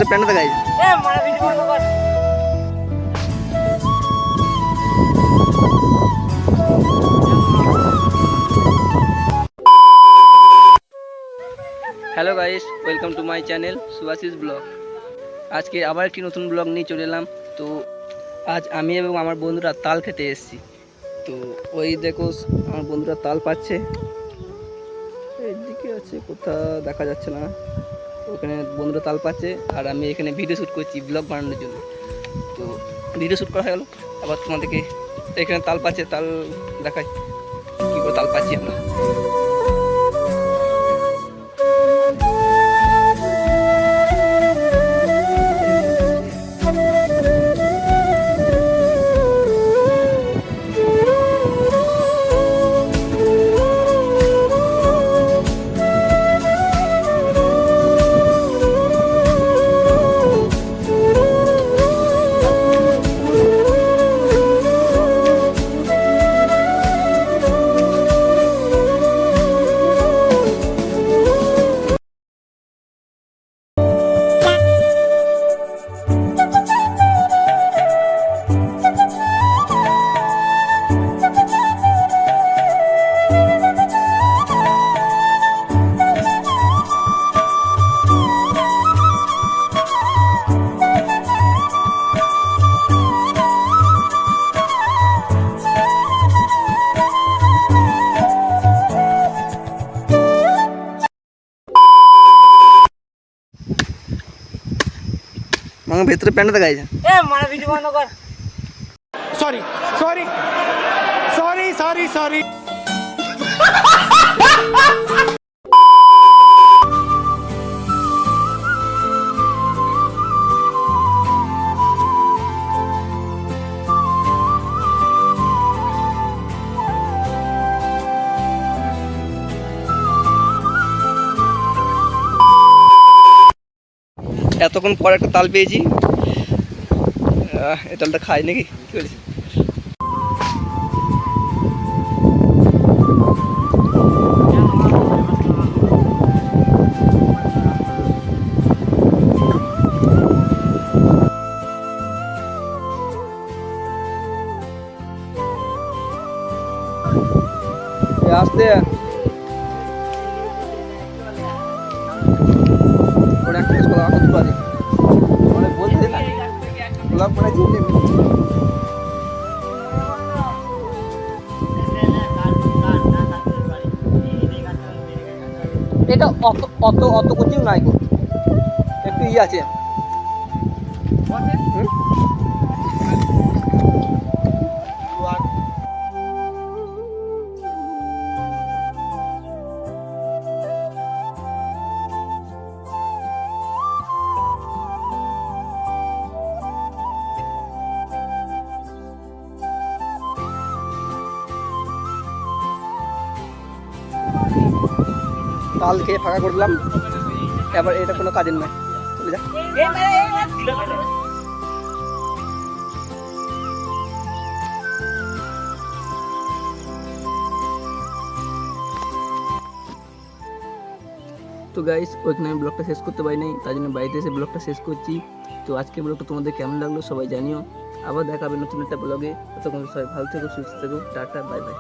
ভেতরে প্যান্ট দেখাই। Hello guys, welcome to my channel Subhashis blog. আজকে আবার একটি নতুন ব্লগ নিয়ে চলে এলাম। তো আজ আমি এবং আমার বন্ধুরা তাল খেতে এসেছি। তো ওই দেখো আমার বন্ধুরা তাল পাচ্ছে, এইদিকে আছে, কোথা দেখা যাচ্ছে না। ওখানে বন্ধুরা তাল পাচ্ছে আর আমি এখানে ভিডিও শ্যুট করছি ব্লগ বানানোর জন্য। তো ভিডিও শ্যুট করা হয়ে গেল, আবার তোমাদেরকে এখানে তাল পাচ্ছে, তাল দেখাই কী করে তাল পাচ্ছি আমরা। মামা ভেতরে প্যান্ট দেখাইছে। ভিডিও বন্ধ কর। Sorry sorry sorry sorry sorry. এতক্ষণ পর একটা তাল পেয়েছি, এই তালটা খাই নাকি কি করেছি। আসতে ওটা একটা স্কুল আমাকে তুলা দিই, মানে বলতে না ব্লগ বানাইছি। এটা অত অত অত কোচিং নাই গো, একটু আছে। তাল খেয়ে ফাঁকা করলাম, এবার এটা কোনো কাজের নয়, চলে যা। তো গাইস, ওইখানে আমি ব্লগটা শেষ করতে পারিনি, তাই জন্য বাড়িতে এসে ব্লগটা শেষ করছি। তো আজকের ব্লগটা তোমাদের কেমন লাগলো সবাই জানিও। আবার দেখা হবে নতুন একটা ব্লগে। ততক্ষণ সবাই ভালো থেকো, সুস্থ থেকো, টাটা, বাই বাই।